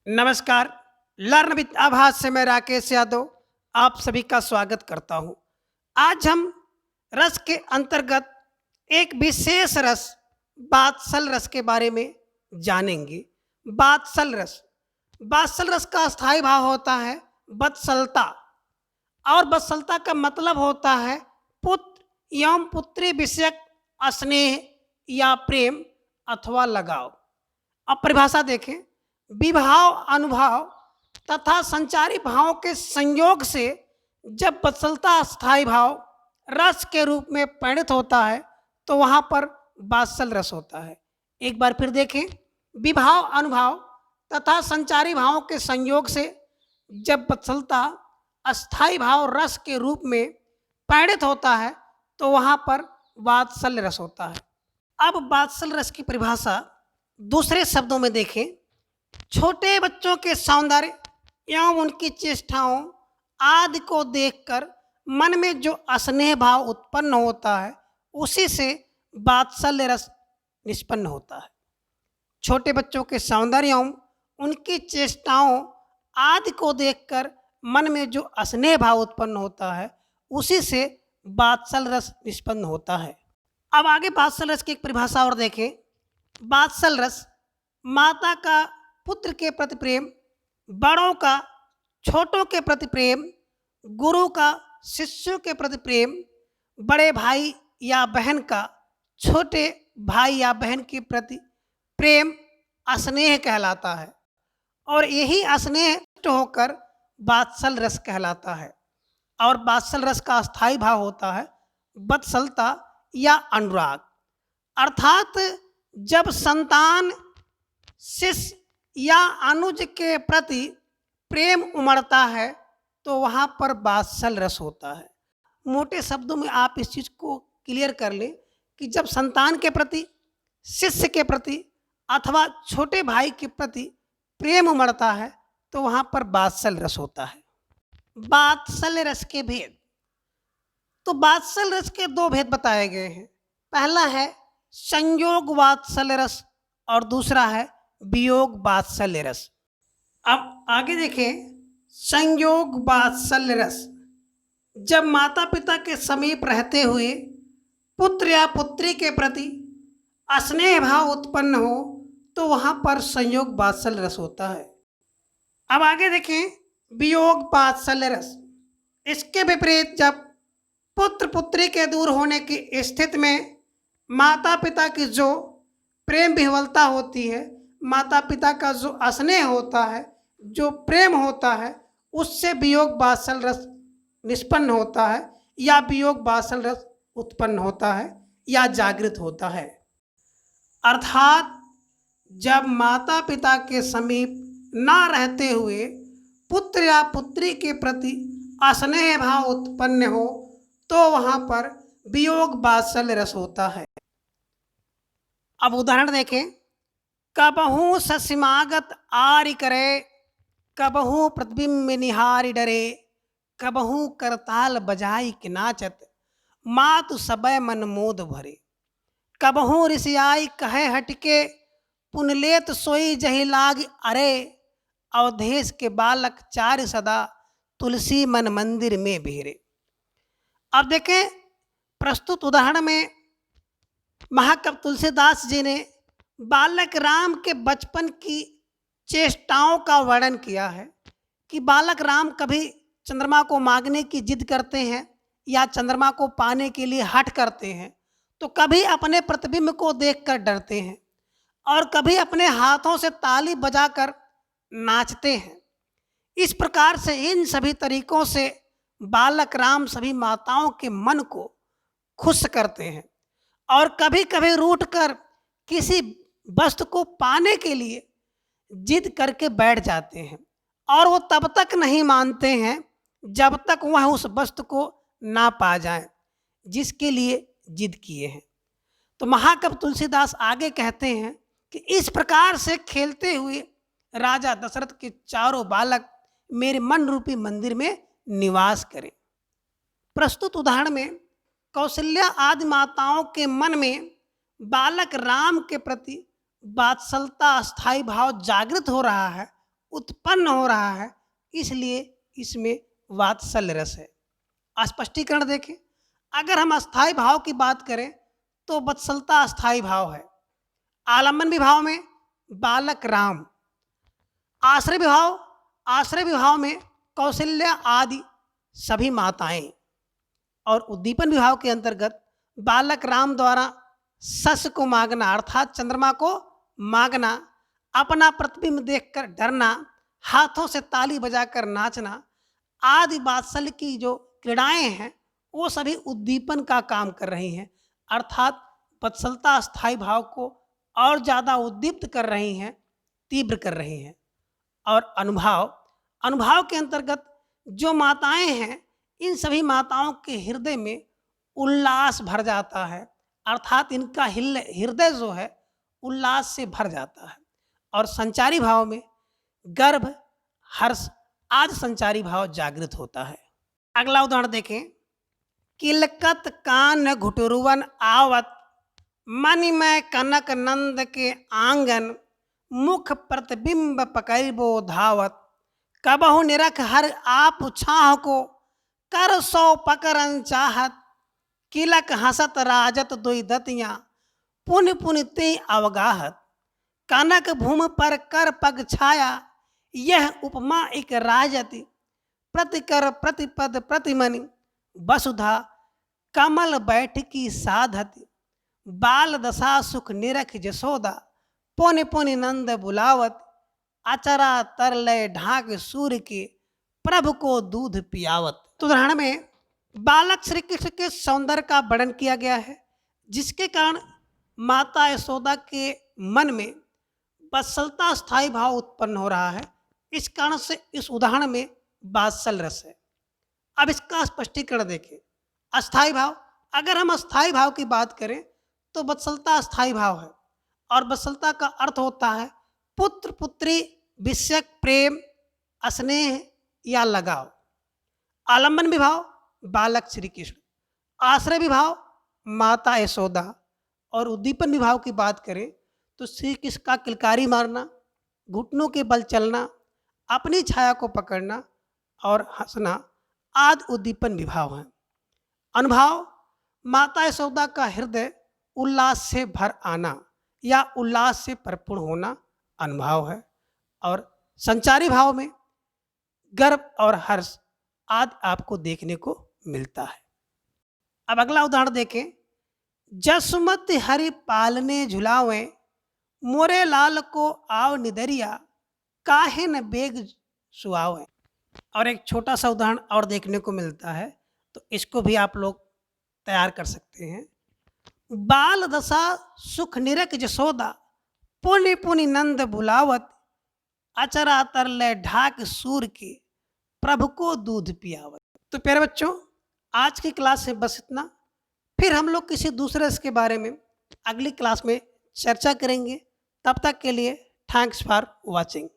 नमस्कार, learn with आभास से मैं राकेश यादव आप सभी का स्वागत करता हूं। आज हम रस के अंतर्गत एक विशेष रस वात्सल रस के बारे में जानेंगे। वात्सल रस का स्थायी भाव होता है वत्सलता, और वत्सलता का मतलब होता है पुत्र एवं पुत्री विषयक स्नेह या प्रेम अथवा लगाव। अब परिभाषा देखें, विभाव, अनुभाव तथा संचारी भावों के संयोग से जब वत्सलता स्थायी भाव रस के रूप में परिणत होता है तो वहां पर वात्सल रस होता है। एक बार फिर देखें, विभाव, अनुभाव तथा संचारी भावों के संयोग से जब वत्सलता अस्थायी भाव रस के रूप में परिणत होता है तो वहां पर वात्सल्य रस होता है। अब वात्सल रस की परिभाषा दूसरे शब्दों में देखें, छोटे बच्चों के सौंदर्य एवं उनकी चेष्टाओं आदि को देखकर मन में जो स्नेह भाव उत्पन्न होता है उसी से वात्सल्य रस निष्पन्न होता है। छोटे बच्चों के सौंदर्य एवं उनकी चेष्टाओं आदि को देखकर मन में जो स्नेह भाव उत्पन्न होता है उसी से वात्सल रस निष्पन्न होता है। अब आगे वात्सल रस की एक परिभाषा और देखें। वात्सल रस माता का पुत्र के प्रति प्रेम, बड़ों का छोटों के प्रति प्रेम, गुरु का शिष्यों के प्रति प्रेम, बड़े भाई या बहन का छोटे भाई या बहन के प्रति प्रेम स्नेह कहलाता है, और यही स्नेह होकर वात्सल रस कहलाता है। और वात्सल रस का स्थायी भाव होता है वत्सलता या अनुराग, अर्थात जब संतान, शिष्य या अनुज के प्रति प्रेम उमड़ता है तो वहाँ पर वात्सल रस होता है। मोटे शब्दों में आप इस चीज़ को क्लियर कर लें कि जब संतान के प्रति, शिष्य के प्रति अथवा छोटे भाई के प्रति प्रेम उमड़ता है तो वहाँ पर वात्सल रस होता है। वात्सल्य रस के भेद, तो वात्सल रस के दो भेद बताए गए हैं। पहला है संयोग वात्सल्य रस और दूसरा है वियोग वात्सल्य रस। अब आगे देखें, संयोग वात्सल्य रस जब माता पिता के समीप रहते हुए पुत्र या पुत्री के प्रति स्नेह भाव उत्पन्न हो तो वहाँ पर संयोग वात्सल्य रस होता है। अब आगे देखें, वियोग वात्सल्य रस, इसके विपरीत जब पुत्र पुत्री के दूर होने की स्थिति में माता पिता की जो प्रेम विह्वलता होती है, माता पिता का जो स्नेह होता है, जो प्रेम होता है, उससे वियोग वात्सल्य रस निष्पन्न होता है या वियोग वात्सल्य रस उत्पन्न होता है या जागृत होता है। अर्थात जब माता पिता के समीप ना रहते हुए पुत्र या पुत्री के प्रति स्नेह भाव उत्पन्न हो तो वहाँ पर वियोग वात्सल्य रस होता है। अब उदाहरण देखें, कबहू ससिमागत आरि करे, कबहू प्रतिबिंब निहारी डरे, कबहू करताल बजाई के नाचत, मातु सबय मन मोद भरे, कबहू ऋषियाई कहे हटके, पुनलेत सोई जही लाग अरे, अवधेश के बालक चार सदा, तुलसी मन मंदिर में बिहरे। अब देखें, प्रस्तुत उदाहरण में महाकवि तुलसीदास जी ने बालक राम के बचपन की चेष्टाओं का वर्णन किया है कि बालक राम कभी चंद्रमा को मांगने की जिद करते हैं या चंद्रमा को पाने के लिए हठ करते हैं, तो कभी अपने प्रतिबिंब को देखकर डरते हैं और कभी अपने हाथों से ताली बजाकर नाचते हैं। इस प्रकार से इन सभी तरीकों से बालक राम सभी माताओं के मन को खुश करते हैं और कभी कभी रूठ कर किसी वस्तु को पाने के लिए जिद करके बैठ जाते हैं, और वो तब तक नहीं मानते हैं जब तक वह उस वस्तु को ना पा जाए जिसके लिए जिद किए हैं। तो महाकवि तुलसीदास आगे कहते हैं कि इस प्रकार से खेलते हुए राजा दशरथ के चारों बालक मेरे मन रूपी मंदिर में निवास करें। प्रस्तुत उदाहरण में कौशल्या आदि माताओं के मन में बालक राम के प्रति वात्सलता अस्थाई भाव जागृत हो रहा है, उत्पन्न हो रहा है, इसलिए इसमें वात्सल्य रस है। स्पष्टीकरण देखें, अगर हम अस्थाई भाव की बात करें तो वत्सलता अस्थाई भाव है। आलम्बन विभाव में बालक राम, आश्रय विभाव में कौशल्या आदि सभी माताएं, और उद्दीपन विभाव के अंतर्गत बालक राम द्वारा सस को मांगना अर्थात चंद्रमा को मांगना, अपना प्रतिबिंब देखकर डरना, हाथों से ताली बजाकर नाचना आदि वात्सल्य की जो क्रीड़ाएं हैं वो सभी उद्दीपन का काम कर रही हैं, अर्थात वत्सलता अस्थाई भाव को और ज़्यादा उद्दीप्त कर रही हैं, तीव्र कर रही हैं। और अनुभाव के अंतर्गत जो माताएं हैं, इन सभी माताओं के हृदय में उल्लास भर जाता है, अर्थात इनका हृदय जो है उल्लास से भर जाता है। और संचारी भाव में गर्भ, हर्ष आदि संचारी भाव जागृत होता है। अगला उदाहरण देखें, किलकत कान घुटुरुवन आवत, मणिमय कनक नंद के आंगन, मुख प्रतिबिंब पकड़बो धावत, कबहु निरख हर आप छाह को, कर सौ पकड़न चाहत, किलक हसत राजत दुई दतियाँ, पुन पुन ते अवगाहत, कनक भूमि पर कर पग छाया, यह उपमा एक राजति, प्रतिकर प्रतिपद प्रतिमनि, वसुधा कमल बैठकी साधति, बाल दशा सुख निरख जसोदा, पुन पुन नंद बुलावत, अचरा तरलय ढाक सूर्य के, प्रभु को दूध पियावत। तो उदाहरण में बालक श्री कृष्ण के सौंदर्य का वर्णन किया गया है, जिसके कारण माता यशोदा के मन में वत्सलता स्थायी भाव उत्पन्न हो रहा है। इस कारण से इस उदाहरण में वात्सल रस है। अब इसका स्पष्टीकरण देखें। अस्थाई भाव, अगर हम अस्थाई भाव की बात करें तो वत्सलता अस्थाई भाव है, और वत्सलता का अर्थ होता है पुत्र पुत्री विषयक प्रेम, स्नेह या लगाव। आलम्बन विभाव बालक श्री कृष्ण, आश्रय विभाव माता यशोदा, और उद्दीपन विभाव की बात करें तो श्री कृष्ण का किलकारी मारना, घुटनों के बल चलना, अपनी छाया को पकड़ना और हंसना आदि उद्दीपन विभाव हैं। अनुभाव माता यशोदा का हृदय उल्लास से भर आना या उल्लास से परिपूर्ण होना अनुभाव है। और संचारी भाव में गर्व और हर्ष आदि आपको देखने को मिलता है। अब अगला उदाहरण देखें। जसुमत हरि पालने झुलावे, मोरे लाल को आव निदरिया, काहे न बेग सुआवे। और एक छोटा सा उदाहरण और देखने को मिलता है, तो इसको भी आप लोग तैयार कर सकते हैं। बाल दशा सुख निरख जसोदा, पुनि पुनि नंद बुलावत, अचरा तरले ढाक सूर के, प्रभु को दूध पियावत। तो प्यारे बच्चों, आज की क्लास में बस इतना। फिर हम लोग किसी दूसरे इसके बारे में अगली क्लास में चर्चा करेंगे। तब तक के लिए थैंक्स फॉर वॉचिंग।